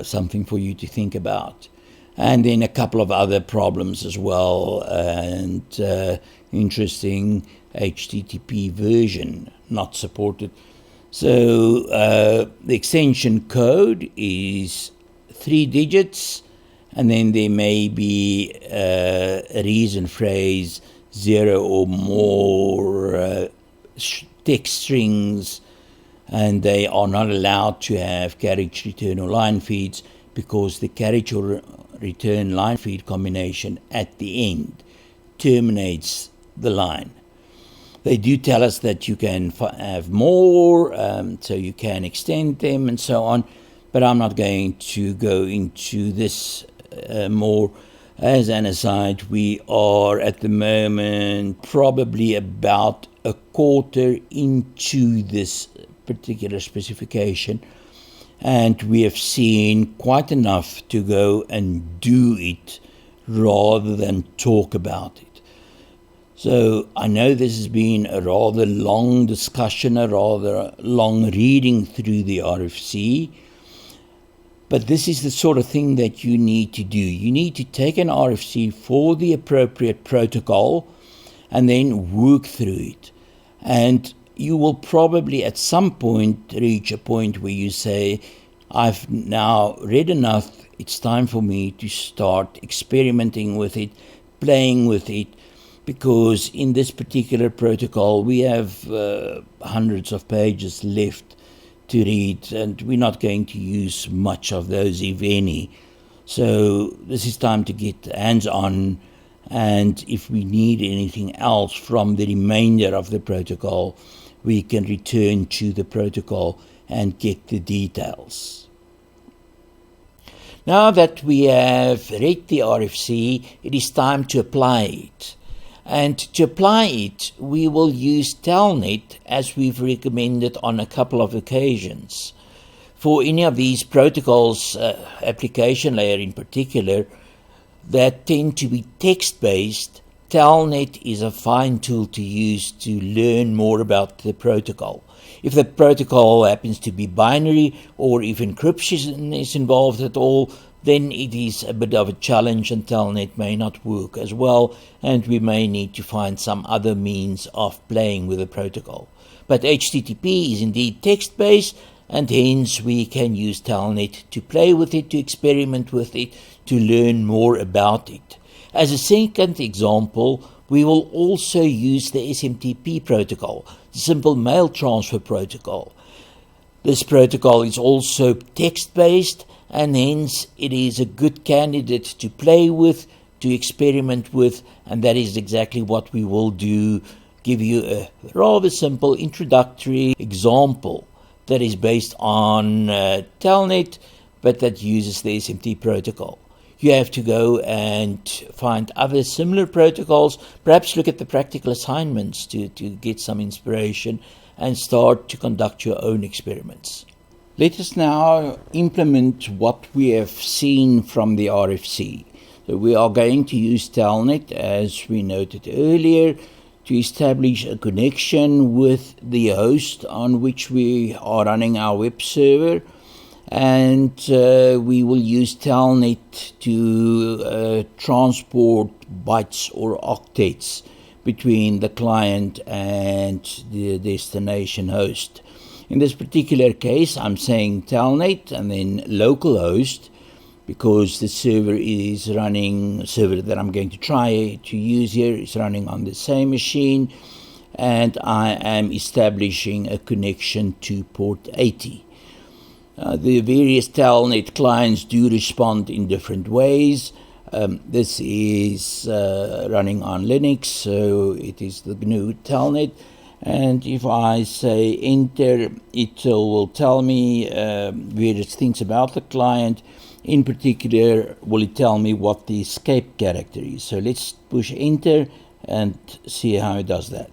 something for you to think about. And then a couple of other problems as well, and interesting HTTP version not supported. So the extension code is 3 digits, and then there may be a reason phrase, 0 or more text strings, and they are not allowed to have carriage return or line feeds because the carriage or return line feed combination at the end terminates the line. They do tell us that you can have more, so you can extend them and so on, but I'm not going to go into this more. As an aside, we are at the moment probably about a quarter into this particular specification, and we have seen quite enough to go and do it rather than talk about it. So I know this has been a rather long discussion, a rather long reading through the RFC, but this is the sort of thing that you need to do. You need to take an RFC for the appropriate protocol and then work through it. And you will probably at some point reach a point where you say, I've now read enough, it's time for me to start experimenting with it, playing with it, because in this particular protocol we have hundreds of pages left to read, and we're not going to use much of those, if any. So this is time to get hands-on, and if we need anything else from the remainder of the protocol, we can return to the protocol and get the details. Now that we have read the RFC, it is time to apply it. And to apply it, we will use Telnet as we've recommended on a couple of occasions. For any of these protocols, application layer in particular, that tend to be text-based, Telnet is a fine tool to use to learn more about the protocol. If the protocol happens to be binary, or if encryption is involved at all, then it is a bit of a challenge and Telnet may not work as well, and we may need to find some other means of playing with the protocol. But HTTP is indeed text-based, and hence we can use Telnet to play with it, to experiment with it, to learn more about it. As a second example, we will also use the SMTP protocol, the Simple Mail Transfer Protocol. This protocol is also text-based, and hence it is a good candidate to play with, to experiment with, and that is exactly what we will do, give you a rather simple introductory example that is based on Telnet, but that uses the SMT protocol. You have to go and find other similar protocols, perhaps look at the practical assignments to get some inspiration and start to conduct your own experiments. Let us now implement what we have seen from the RFC. So we are going to use Telnet, as we noted earlier, to establish a connection with the host on which we are running our web server, and we will use Telnet to transport bytes or octets between the client and the destination host. In this particular case, I'm saying Telnet and then localhost, because the server that I'm going to try to use here is running on the same machine, and I am establishing a connection to port 80. The various Telnet clients do respond in different ways. This is running on Linux, so it is the GNU Telnet. And if I say enter, it will tell me various things about the client. In particular, will it tell me what the escape character is. So let's push enter and see how it does that.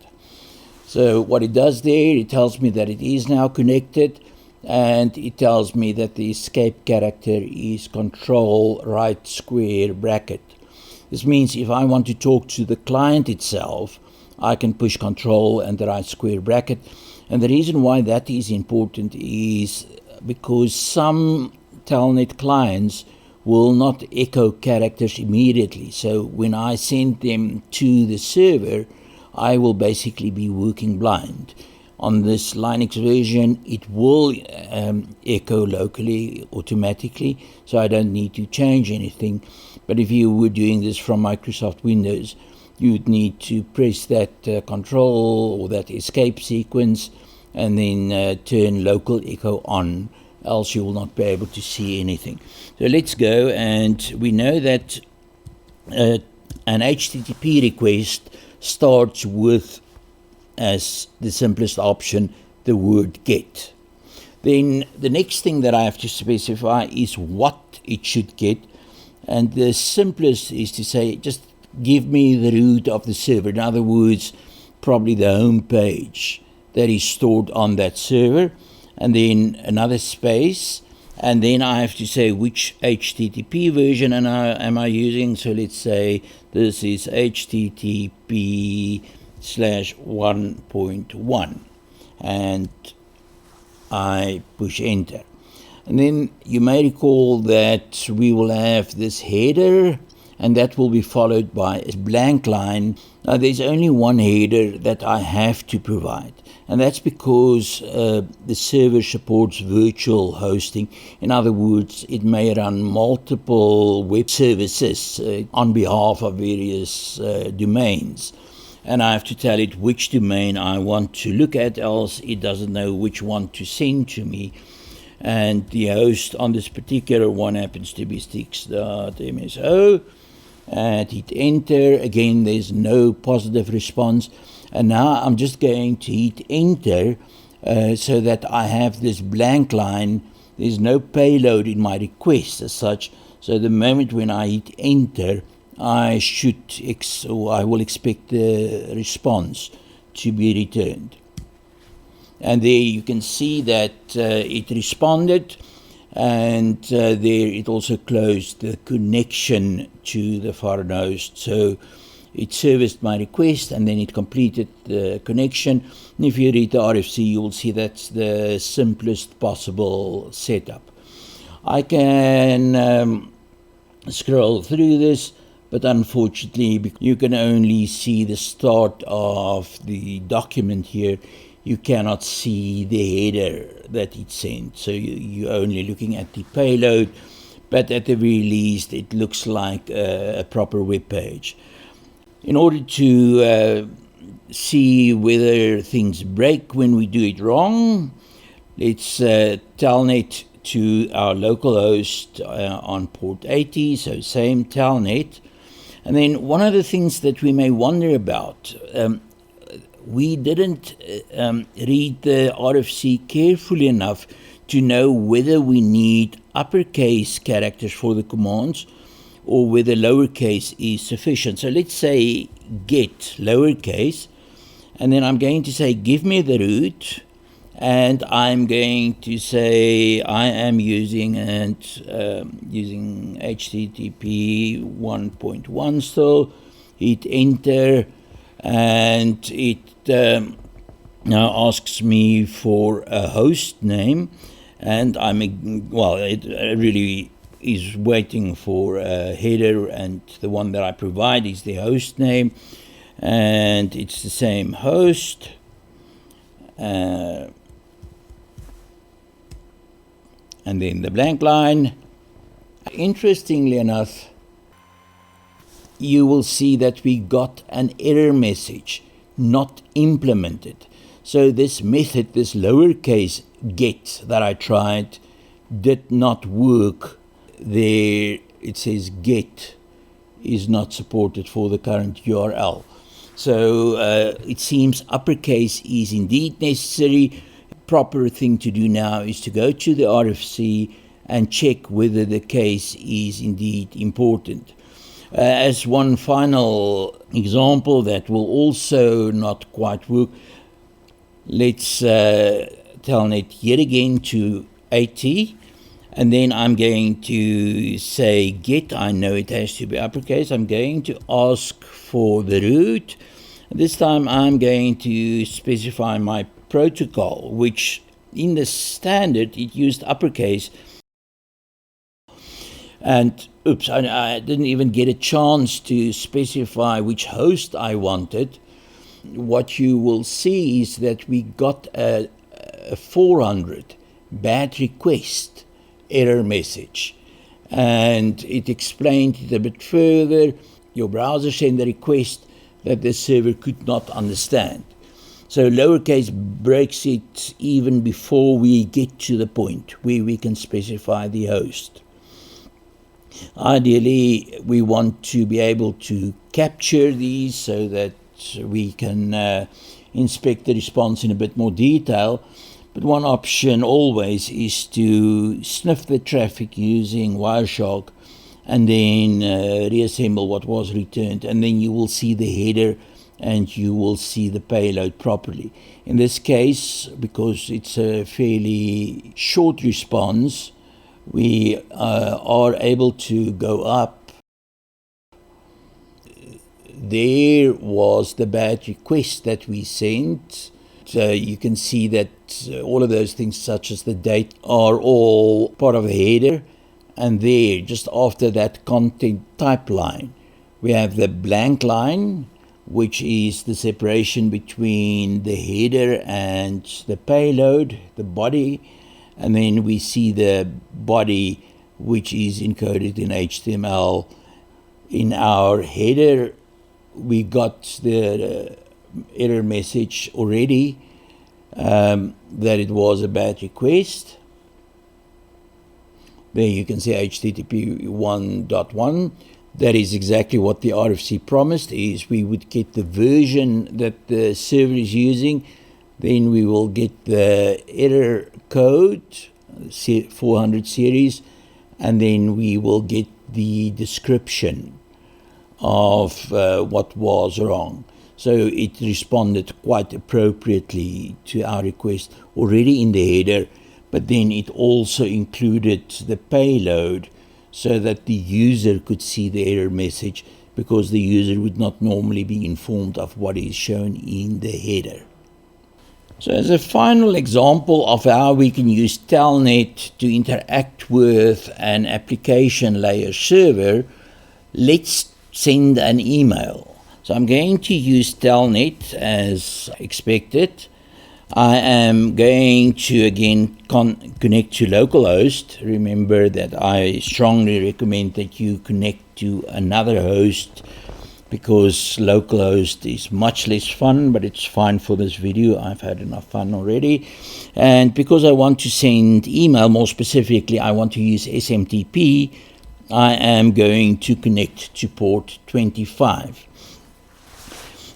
So what it does there, it tells me that it is now connected, and it tells me that the escape character is control right square bracket. This means if I want to talk to the client itself, I can push control and the right square bracket. And the reason why that is important is because some Telnet clients will not echo characters immediately. So when I send them to the server, I will basically be working blind. On this Linux version, it will echo locally automatically, so I don't need to change anything. But if you were doing this from Microsoft Windows, you would need to press that control or that escape sequence and then turn local echo on, else you will not be able to see anything. So let's go, and we know that an HTTP request starts with, as the simplest option, the word get. Then the next thing that I have to specify is what it should get, and the simplest is to say just give me the root of the server. In other words, probably the home page that is stored on that server, and then another space, and then I have to say which HTTP version am I using. So let's say this is HTTP/1.1, and I push enter. And then you may recall that we will have this header, and that will be followed by a blank line. Now, there's only one header that I have to provide, and that's because the server supports virtual hosting. In other words, it may run multiple web services on behalf of various domains. And I have to tell it which domain I want to look at, else it doesn't know which one to send to me. And the host on this particular one happens to be sticks.mso. And hit enter. Again, there's no positive response. And now I'm just going to hit enter so that I have this blank line. There's no payload in my request as such. So the moment when I hit enter, I will expect the response to be returned. And there you can see that it responded, and there it also closed the connection to the foreign host. So it serviced my request, and then it completed the connection. And if you read the RFC, you will see that's the simplest possible setup. I can scroll through this, but unfortunately, you can only see the start of the document here. You cannot see the header that it sent. So you're only looking at the payload, but at the very least, it looks like a proper web page. In order to see whether things break when we do it wrong, let's telnet to our local host on port 80, so same telnet. And then one of the things that we may wonder about, we didn't read the RFC carefully enough to know whether we need uppercase characters for the commands or whether lowercase is sufficient. So let's say get lowercase, and then I'm going to say give me the root, and I'm going to say I am using HTTP 1.1 still. Hit enter, and it now asks me for a host name, and it really is waiting for a header, and the one that I provide is the host name, and it's the same host. And then the blank line. Interestingly enough, you will see that we got an error message, not implemented. So this method, this lowercase get that I tried, did not work. There it says get is not supported for the current URL. So it seems uppercase is indeed necessary. Proper thing to do now is to go to the RFC and check whether the case is indeed important. As one final example that will also not quite work, let's telnet yet again to 80, and then I'm going to say get. I know it has to be uppercase. I'm going to ask for the root. This time I'm going to specify my protocol, which in the standard it used uppercase. And oops, I didn't even get a chance to specify which host I wanted. What you will see is that we got a 400 bad request error message, and it explained it a bit further. Your browser sent the request that the server could not understand. So lowercase breaks it even before we get to the point where we can specify the host. Ideally, we want to be able to capture these so that we can inspect the response in a bit more detail. But one option always is to sniff the traffic using Wireshark and then reassemble what was returned, and then you will see the header and you will see the payload properly. In this case, because it's a fairly short response, we are able to go up. There was the bad request that we sent. So you can see that all of those things, such as the date, are all part of the header. And there, just after that content type line, we have the blank line, which is the separation between the header and the payload, the body. And then we see the body, which is encoded in HTML. In our header, we got the error message already that it was a bad request. There you can see HTTP 1.1. That is exactly what the RFC promised, is we would get the version that the server is using. Then we will get the error code, 400 series, and then we will get the description of what was wrong. So it responded quite appropriately to our request already in the header, but then it also included the payload so that the user could see the error message, because the user would not normally be informed of what is shown in the header. So as a final example of how we can use Telnet to interact with an application layer server, let's send an email. So I'm going to use Telnet as expected. I am going to again connect to localhost. Remember that I strongly recommend that you connect to another host, because localhost is much less fun, but it's fine for this video. I've had enough fun already. And because I want to send email, more specifically, I want to use SMTP, I am going to connect to port 25.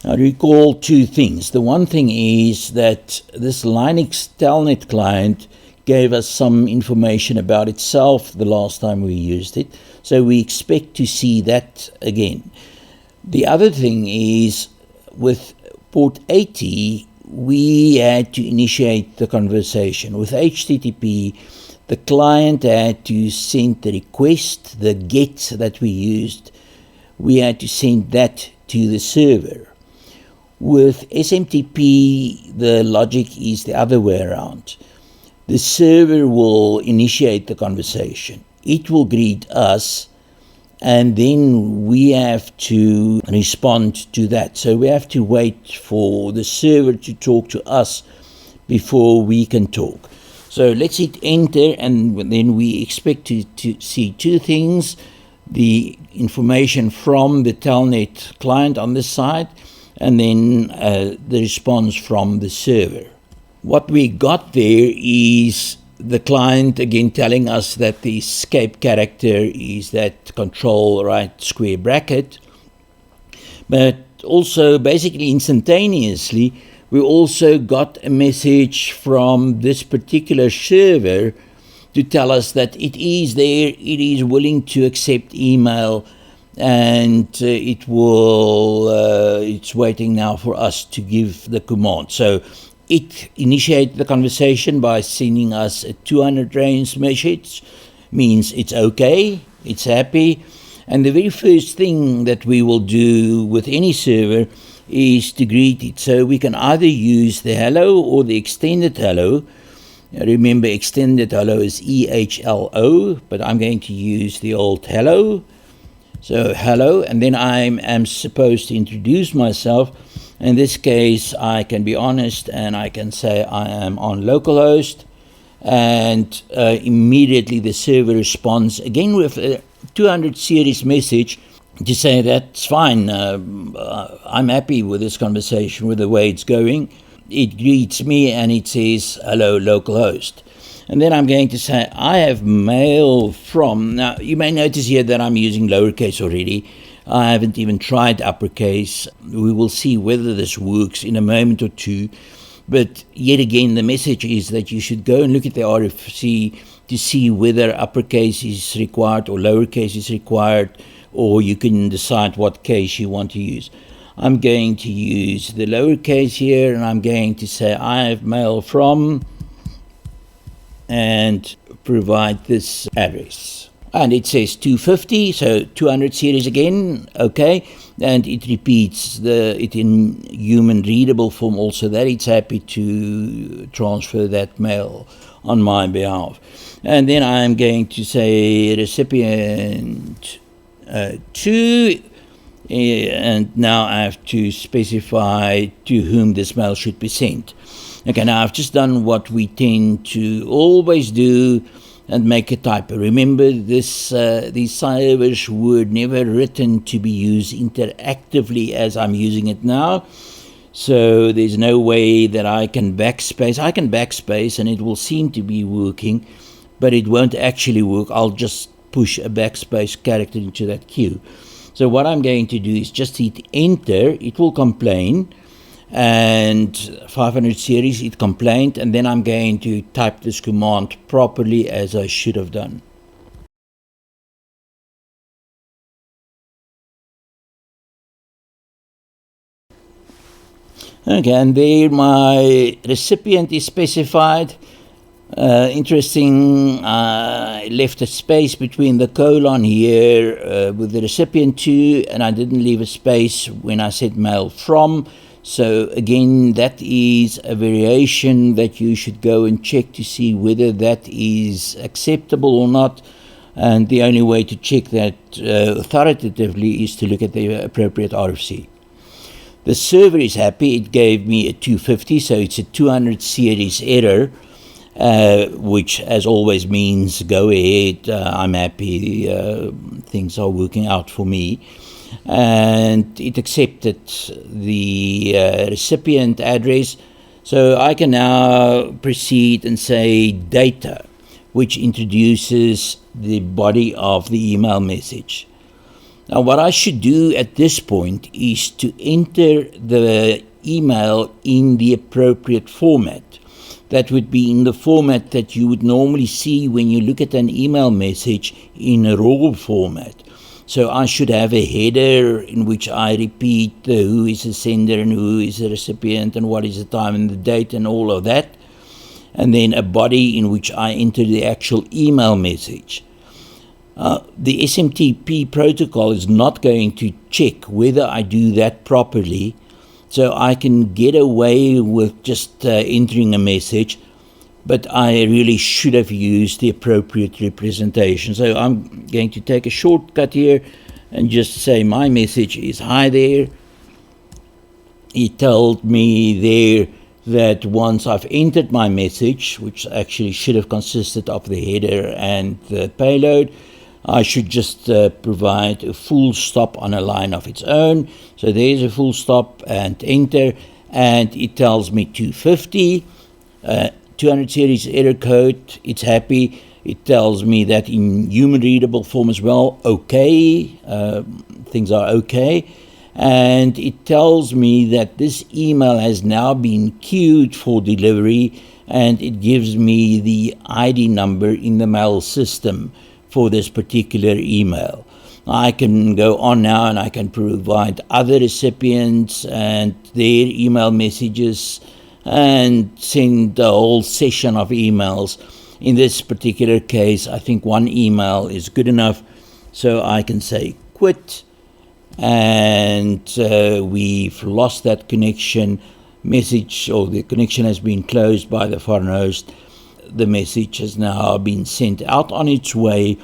Now recall two things. The one thing is that this Linux Telnet client gave us some information about itself the last time we used it, so we expect to see that again. The other thing is, with port 80, we had to initiate the conversation. With HTTP, the client had to send the request, the GET that we used, we had to send that to the server. With SMTP, the logic is the other way around. The server will initiate the conversation. It will greet us, and then we have to respond to that. So we have to wait for the server to talk to us before we can talk. So let's hit enter, and then we expect to see two things: the information from the Telnet client on this side, and then the response from the server. What we got there is the client again telling us that the escape character is that control right square bracket, but also basically instantaneously we also got a message from this particular server to tell us that it is there, it is willing to accept email, and it's waiting now for us to give the command. So it initiated the conversation by sending us a 200 range message, means it's okay, it's happy. And the very first thing that we will do with any server is to greet it. So we can either use the hello or the extended hello. Remember, extended hello is EHLO, but I'm going to use the old hello. So hello, and then I am supposed to introduce myself. In this case, I can be honest and I can say I am on localhost, and immediately the server responds again with a 200 series message to say that's fine, I'm happy with this conversation, with the way it's going. it greets me and it says, hello, localhost. And then I'm going to say, I have mail from. Now, you may notice here that I'm using lowercase already. I haven't even tried uppercase. We will see whether this works in a moment or two. But yet again, the message is that you should go and look at the RFC to see whether uppercase is required or lowercase is required, or you can decide what case you want to use. I'm going to use the lowercase here, and I'm going to say, I have mail from, and provide this address. And it says 250, so 200 series again, okay. And it repeats it in human readable form also, that it's happy to transfer that mail on my behalf. And then I'm going to say recipient 2, and now I have to specify to whom this mail should be sent. Okay, now I've just done what we tend to always do and make a typo. Remember, these servers were never written to be used interactively as I'm using it now. So there's no way that I can backspace. I can backspace and it will seem to be working, but it won't actually work. I'll just push a backspace character into that queue. So what I'm going to do is just hit enter. It will complain. And 500 series, it complained, and then I'm going to type this command properly as I should have done. Okay, and there my recipient is specified. Interesting, I left a space between the colon here with the recipient to, and I didn't leave a space when I said mail from. So again, that is a variation that you should go and check to see whether that is acceptable or not. And the only way to check that authoritatively is to look at the appropriate RFC. The server is happy. It gave me a 250, so it's a 200 series error, which as always means go ahead, I'm happy, things are working out for me. And it accepted the recipient address. So I can now proceed and say data, which introduces the body of the email message. Now what I should do at this point is to enter the email in the appropriate format. That would be in the format that you would normally see when you look at an email message in a raw format. So I should have a header in which I repeat who is the sender and who is the recipient and what is the time and the date and all of that. And then a body in which I enter the actual email message. The SMTP protocol is not going to check whether I do that properly. So I can get away with just entering a message, but I really should have used the appropriate representation. So I'm going to take a shortcut here and just say my message is hi there. He told me there that once I've entered my message, which actually should have consisted of the header and the payload, I should just provide a full stop on a line of its own. So there's a full stop and enter, and it tells me 250. 200 series error code, it's happy. It tells me that in human readable form as well, okay, things are okay. And it tells me that this email has now been queued for delivery, and it gives me the ID number in the mail system for this particular email. I can go on now and I can provide other recipients and their email messages and send a whole session of emails. In this particular case, I think one email is good enough, so I can say quit, and we've lost that connection message, or the connection has been closed by the foreign host. The message has now been sent out on its way.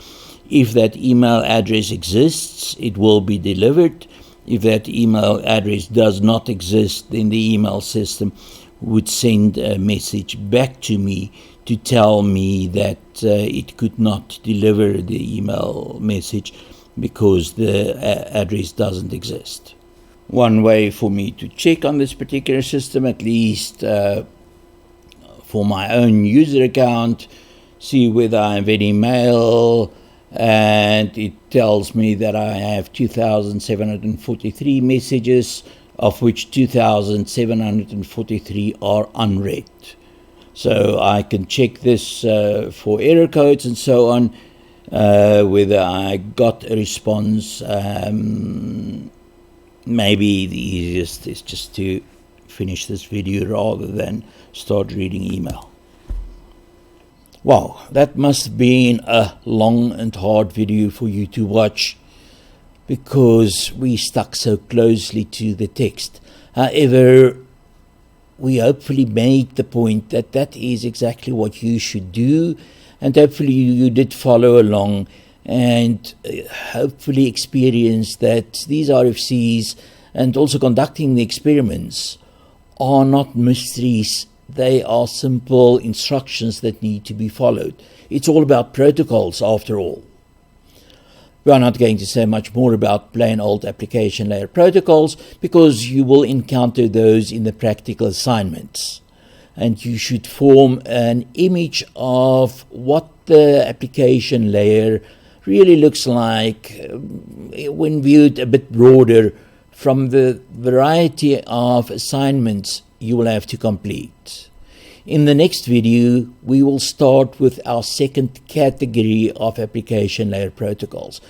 If that email address exists, it will be delivered. If that email address does not exist, then the email system would send a message back to me to tell me that it could not deliver the email message because the address doesn't exist. one way for me to check on this particular system, at least for my own user account, see whether I've any mail, and it tells me that I have 2,743 messages, of which 2,743 are unread. So I can check this for error codes and so on, whether I got a response. Maybe the easiest is just to finish this video rather than start reading email. Wow, that must have been a long and hard video for you to watch, because we stuck so closely to the text. However, we hopefully made the point that that is exactly what you should do, and hopefully you did follow along and hopefully experience that these RFCs and also conducting the experiments are not mysteries. They are simple instructions that need to be followed. It's all about protocols after all. We are not going to say much more about plain old application layer protocols, because you will encounter those in the practical assignments. And you should form an image of what the application layer really looks like when viewed a bit broader from the variety of assignments you will have to complete. In the next video, we will start with our second category of application layer protocols.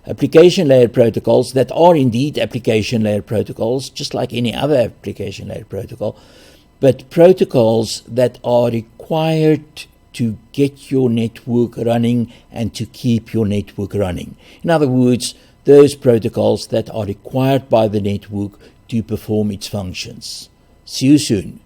Application layer protocols that are indeed application layer protocols, just like any other application layer protocol, but protocols that are required to get your network running and to keep your network running. In other words, those protocols that are required by the network to perform its functions. See you soon.